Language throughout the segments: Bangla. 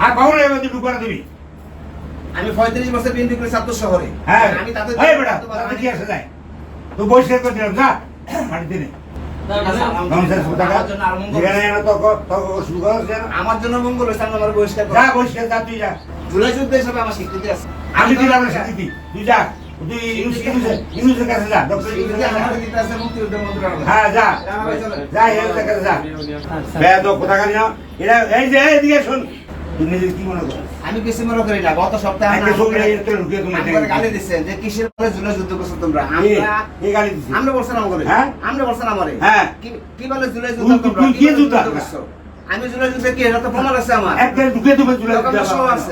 আর কখন এবার ঢুকার দিবি? আমি 35 বছর বিএনপি করে ছাত্র শহরে। হ্যাঁ আমি তাতে এই বেটা তাতে কি আসে যায়? তো বসে করে দিলাম যা মাটি দিনে। আমার জন্য মঙ্গল হয়েছে, আমি আমার বহিষ্কার করব। যা বসে যা তুই যা। জুলাই যুদ্ধ হিসাবে আমার স্বীকৃতি আছে। আমি দিলাম না স্বীকৃতি, তুই যা। তুই ইউনুসের কাছে যা, ডক্টর স্বীকৃতি ইউনুসের আমার কাছে। দিতে আছে মুক্তিযুদ্ধ মন্ত্রণালয়। হ্যাঁ যা যা, ইউনুসের কাছে যা। বেয়াদ কোথাকার না এরা, এই যে এদিকে শোন, তুই নিজে কি মনে করিস? আমি কিছু মনে করি না। গত সপ্তাহে একটা ছবি একটু ঢুকিয়ে তুমি আমাদের গালি দিচ্ছেন যে কিসের বলে জুলাই যুদ্ধ করছো তোমরা। আমরা এই গালি দিছি। আমরা বলছেন আমারে। হ্যাঁ? আমরা বলছেন আমারে। হ্যাঁ। কি বলে জুলাই যুদ্ধ তোমরা? তুই কি যুদ্ধ করছো? আমি জুলাই যুদ্ধে কি এটা তো প্রমাণ আছে আমার। একটা ঢুকিয়ে তুমি জুলাই দোকান যুদ্ধ সহ আছে।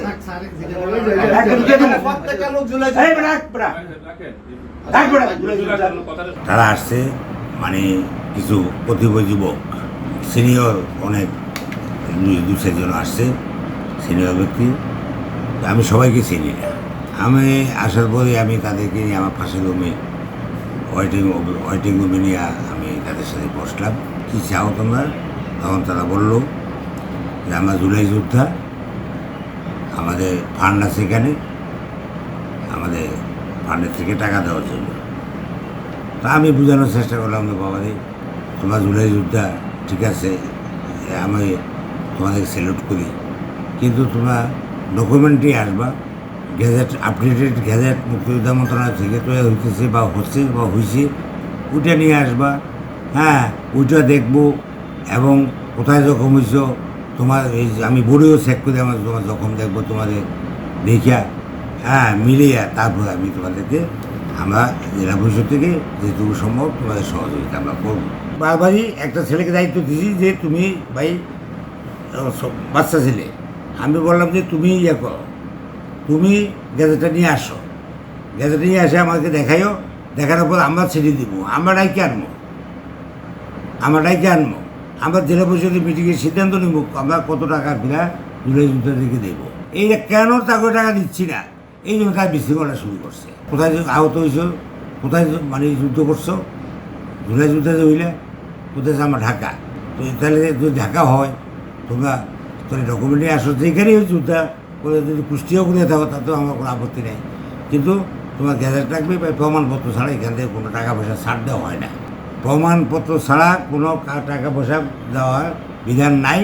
একটা ঢুকিয়ে তুমি প্রত্যেকটা লোক জুলাই এই যুদ্ধ। বড়া ডাক বড়া জুলাই যুদ্ধ। তারা আসছে মানে কিছু প্রতিবন্ধী যুবক, সিনিয়র অনেক দু চারজন আসছে, সিনিয়র ব্যক্তি। আমি সবাইকে চিনি না। আমি আসার পরে আমি তাদেরকে নিয়ে আমার পাশের রুমে ওয়েটিং রুমে নিয়ে আমি তাদের সাথে বসলাম। কী চাও তোমরা? তখন তারা বলল যে আমরা জুলাই যোদ্ধা, আমাদের ফান্ড আছে এখানে, আমাদের ফান্ডের থেকে টাকা দেওয়ার জন্য। তা আমি বোঝানোর চেষ্টা করলাম যে বাবা রে, তোমরা জুলাই যোদ্ধা ঠিক আছে, আমি তোমাদের স্যালুট করি, কিন্তু তোমরা ডকুমেন্টই আসবা, গ্যাজেট আপডেটেড গ্যাজেট মুক্তিযোদ্ধা মন্ত্রণালয় থেকে তৈরি হইতেছে বা হচ্ছে বা হয়েছে, ওইটা নিয়ে আসবা। হ্যাঁ, ওইটা দেখবো এবং কোথায় জখম হয়েছ তোমার, এই আমি বডিও চেক করে আমার তোমার জখম দেখবো, তোমাদের দেখিয়া হ্যাঁ মিলিয়া তারপর আমি তোমাদেরকে আমরা জেলা পরিষদ থেকে যেটুকু সম্ভব তোমাদের সহযোগিতা আমরা করবো। বারবারই একটা ছেলেকে দায়িত্ব দিয়েছি যে তুমি ভাই বাচ্চা ছেলে, আমি বললাম যে তুমি ইয়ে করো, তুমি গ্যাজেটটা নিয়ে আসো, গ্যাজেট নিয়ে আসে আমাকে দেখাইও, দেখানোর পর আমরা ছেড়ে দিব, আমরা ডাইকে আনবো, আমরা জেলা পরিষদের মিটিংয়ের সিদ্ধান্ত নিব আমরা কত টাকা কিনা জুলাই যুদ্ধ থেকে দেবো। এইটা কেন তাকে টাকা দিচ্ছি না, এই জন্য তার বিশৃঙ্খলা শুরু করছে। কোথায় আহত হয়েছ, কোথায় মানে যুদ্ধ করছো, জুলাই যুদ্ধে হইলে কোথায় আমার ঢাকা, তো তাহলে যদি ঢাকা হয় তোমরা তাহলে ডকুমেন্টে আসো, যেখানেই যুদ্ধা করে যদি কুষ্টিও করে থাকো তাতেও আমার কোনো আপত্তি নেই, কিন্তু তোমার গ্যাজেট রাখবে বা প্রমাণপত্র ছাড়া এখান থেকে কোনো টাকা পয়সা ছাড় দেওয়া হয় না। প্রমাণপত্র ছাড়া কোনো টাকা পয়সা দেওয়ার বিধান নাই,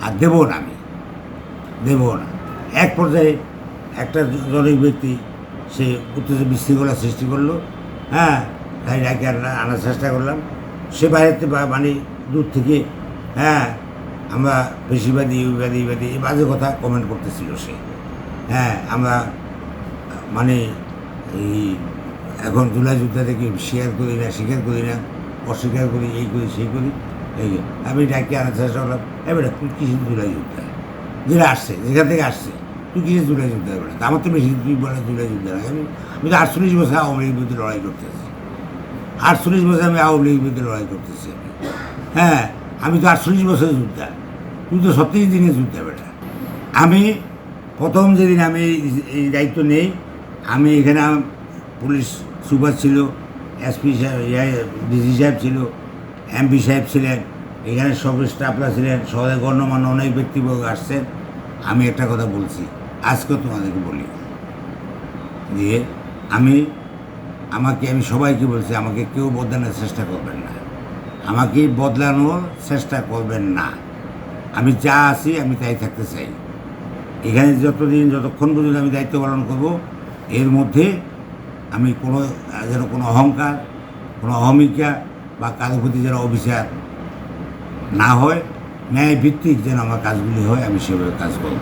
আর দেবো না, আমি দেবো না। এক পর্যায়ে একটা জনৈক ব্যক্তি সে উত্তেজনা বিশৃঙ্খলা সৃষ্টি করলো। হ্যাঁ, তাই ডাকে আনার চেষ্টা করলাম, সে বাইরেতে মানে দূর থেকে হ্যাঁ আমরা বেশিবাদী ইবাদী এই বাজে কথা কমেন্ট করতেছিল সে। হ্যাঁ, আমরা মানে এই এখন জুলাই যুদ্ধ থেকে স্বীকার করি না, অস্বীকার করি, এই করি সেই করি, এই আমি ডাকে আনার চেষ্টা করলাম। এবার তুই কিসের জুলাই যুদ্ধ, যেটা আসছে যেখান থেকে আসছে তুই কিসের জুলাই যুদ্ধ এবার? আমার তো বেশি তুই বলে জুলাই যুদ্ধ না, আমি তো 48 বছর আওয়ামী লীগের বিরুদ্ধে লড়াই করতেছি, 48 বছর আমি আওয়ামী লীগের বিরুদ্ধে লড়াই করতেছি। হ্যাঁ, আমি তো 48 বছরের যোদ্ধা, তুই তো 37 দিনের যোদ্ধা বেটা। আমি প্রথম যেদিন আমি এই দায়িত্ব নেই, আমি এখানে পুলিশ সুপার ছিল, এসপি সাহেব, ডিসি সাহেব ছিল, এমপি সাহেব ছিলেন, এখানে সব স্টাফরা ছিলেন, শহরে গণ্যমান্য অনেক ব্যক্তিবর্গ আসছেন। আমি একটা কথা বলছি, আজকেও তোমাদেরকে বলি যে আমি সবাইকে বলছি, আমাকে কেউ বদলানোর চেষ্টা করবেন না, আমাকে বদলানোর চেষ্টা করবেন না। আমি যা আছি আমি তাই থাকতে চাই। এখানে যতক্ষণ পর্যন্ত আমি দায়িত্ব পালন করব, এর মধ্যে আমি যেন কোনো অহংকার, কোনো অহমিকা বা কারো প্রতি যেন অবিচার না হয়, ন্যায় ভিত্তিক যেন আমার কাজগুলি হয়, আমি সেভাবে কাজ করব।